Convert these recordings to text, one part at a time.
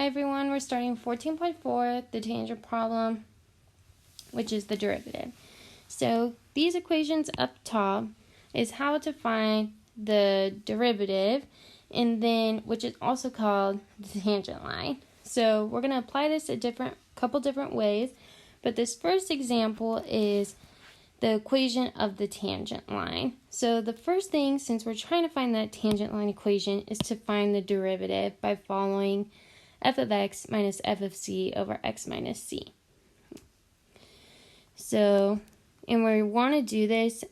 Hi everyone, we're starting 14.4, the tangent problem, which is the derivative. So these equations up top is how to find the derivative, and then which is also called the tangent line. So we're going to apply this a couple different ways, but this first example is the equation of the tangent line. So the first thing, since we're trying to find that tangent line equation, is to find the derivative by following f of x minus f of c over x minus c. So, and we want to do this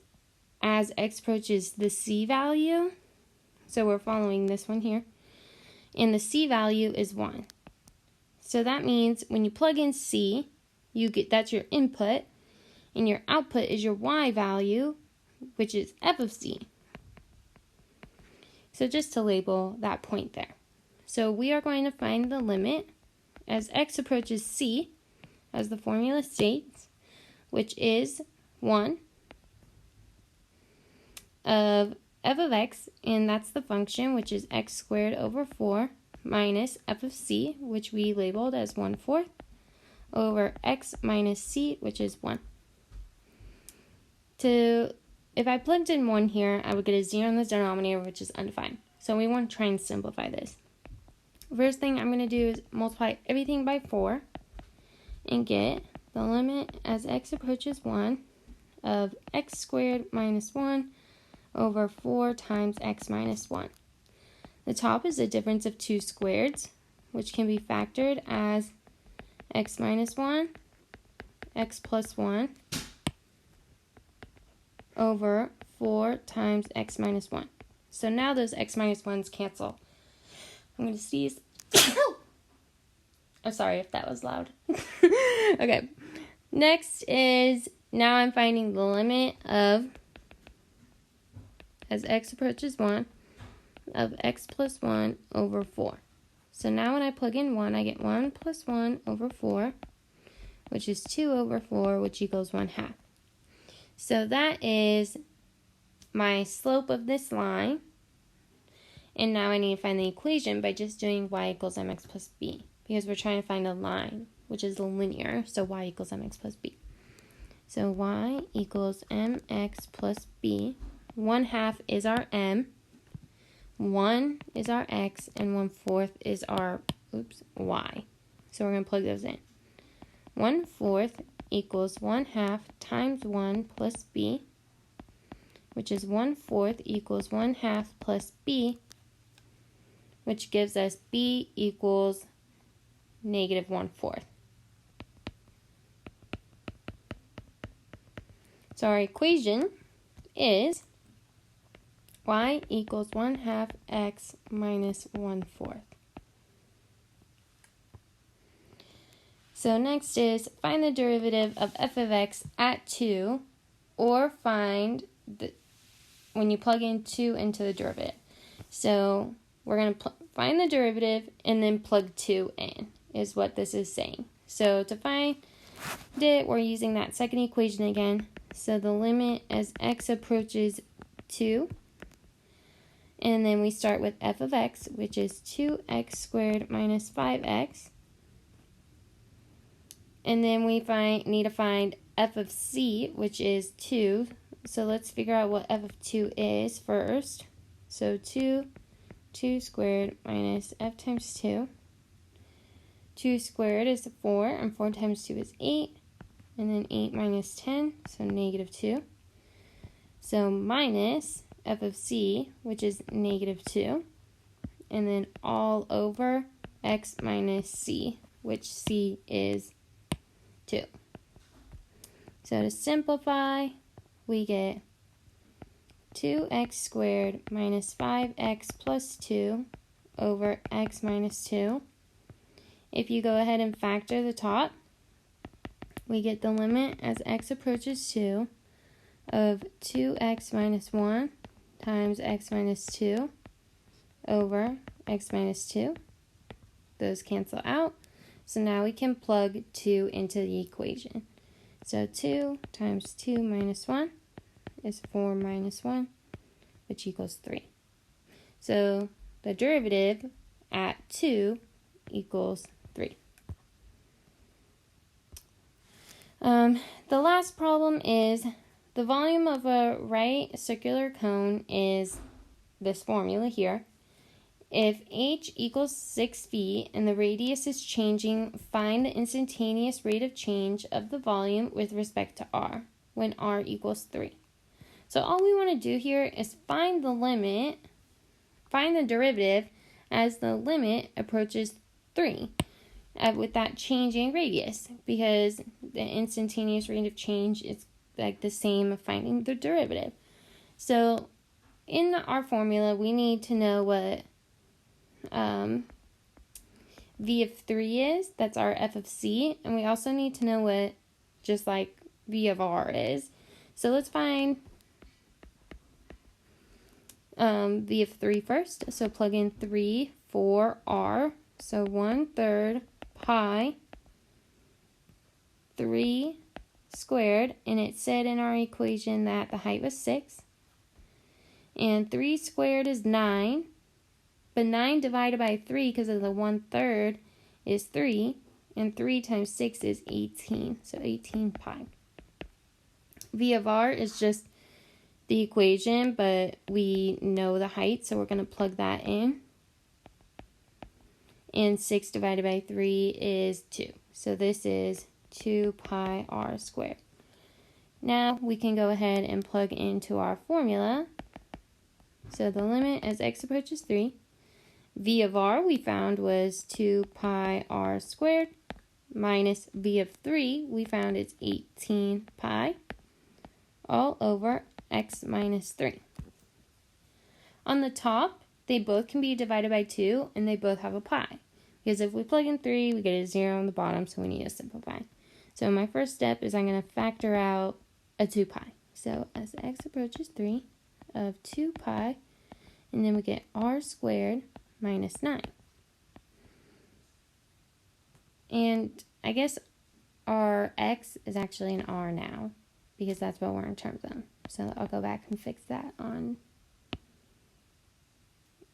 as x approaches the c value. So we're following this one here. And the c value is 1. So that means when you plug in c, that's your input, and your output is your y value, which is f of c. So just to label that point there. So we are going to find the limit as x approaches c, as the formula states, which is 1 of f of x, and that's the function, which is x squared over 4, minus f of c, which we labeled as 1/4, over x minus c, which is 1. If I plugged in 1 here, I would get a 0 in the denominator, which is undefined. So we want to try and simplify this. First thing I'm going to do is multiply everything by 4 and get the limit as x approaches 1 of x squared minus 1 over 4 times x minus 1. The top is a difference of 2 squareds, which can be factored as x minus 1, x plus 1, over 4 times x minus 1. So now those x minus 1's cancel. I'm going to sneeze. I'm sorry if that was loud. Okay. Next is, now I'm finding the limit of, as x approaches 1, of x plus 1 over 4. So now when I plug in 1, I get 1 plus 1 over 4, which is 2 over 4, which equals 1/2. So that is my slope of this line. And now I need to find the equation by just doing y equals mx plus b, because we're trying to find a line, which is linear, so y equals mx plus b. So y equals mx plus b. 1/2 is our m, 1 is our x, and 1/4 is our y. So we're going to plug those in. 1/4 equals 1/2 times 1 plus b, which is 1/4 equals 1/2 plus b, which gives us b equals negative 1/4. So our equation is y equals 1/2 x minus 1/4. So next is find the derivative of f of x at 2, or find when you plug in 2 into the derivative. So we're going to find the derivative and then plug 2 in, is what this is saying. So to find it, we're using that second equation again. So the limit as x approaches 2, and then we start with f of x, which is 2x squared minus 5x. And then we need to find f of c, which is 2. So let's figure out what f of 2 is first. So 2 squared minus f times 2. 2 squared is 4, and 4 times 2 is 8. And then 8 minus 10, so negative 2. So minus f of c, which is negative 2. And then all over x minus c, which c is 2. So to simplify, we get 2x squared minus 5x plus 2 over x minus 2. If you go ahead and factor the top, we get the limit as x approaches 2 of 2x minus 1 times x minus 2 over x minus 2. Those cancel out. So now we can plug 2 into the equation. So 2 times 2 minus 1 is 4 minus 1, which equals 3. So the derivative at 2 equals 3. The last problem is the volume of a right circular cone is this formula here. If h equals 6 feet and the radius is changing, find the instantaneous rate of change of the volume with respect to r when r equals 3. So all we want to do here is find the derivative as the limit approaches 3 with that changing radius, because the instantaneous rate of change is like the same of finding the derivative. So in our formula, we need to know what v of 3 is. That's our f of c. And we also need to know what just like v of r is. So let's find v of 3 first. So plug in 3 for r. So 1/3 pi 3 squared. And it said in our equation that the height was 6. And 3 squared is 9. But 9 divided by 3, because of the 1/3, is 3. And 3 times 6 is 18. So 18 pi. V of r is just the equation, but we know the height, so we're going to plug that in. And 6 divided by 3 is 2. So this is 2 pi r squared. Now we can go ahead and plug into our formula. So the limit as x approaches 3. V of r we found was 2 pi r squared minus v of 3 we found is 18 pi all over x minus 3. On the top, they both can be divided by 2 and they both have a pi. Because if we plug in 3, we get a 0 on the bottom, so we need to simplify. So my first step is I'm going to factor out a 2 pi. So as x approaches 3 of 2 pi, and then we get r squared minus 9. And I guess our x is actually an r now, because that's what we're in terms of. So I'll go back and fix that on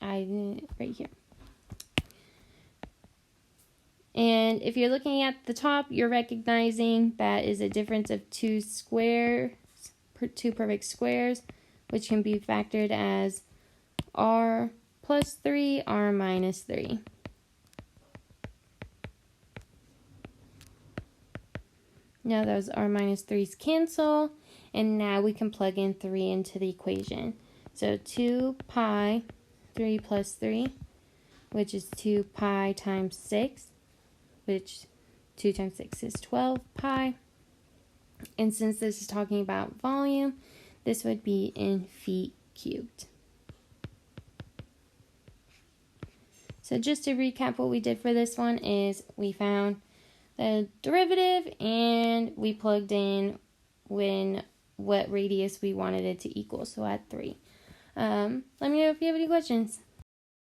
right here. And if you're looking at the top, you're recognizing that is a difference of 2 perfect squares, which can be factored as r plus 3, r minus 3. Now those r minus 3's cancel, and now we can plug in 3 into the equation. So 2 pi 3 plus 3, which is 2 pi times 6, which 2 times 6 is 12 pi. And since this is talking about volume, this would be in feet cubed. So just to recap, what we did for this one is we found the derivative and we plugged in what radius we wanted it to equal, so at 3. Let me know if you have any questions.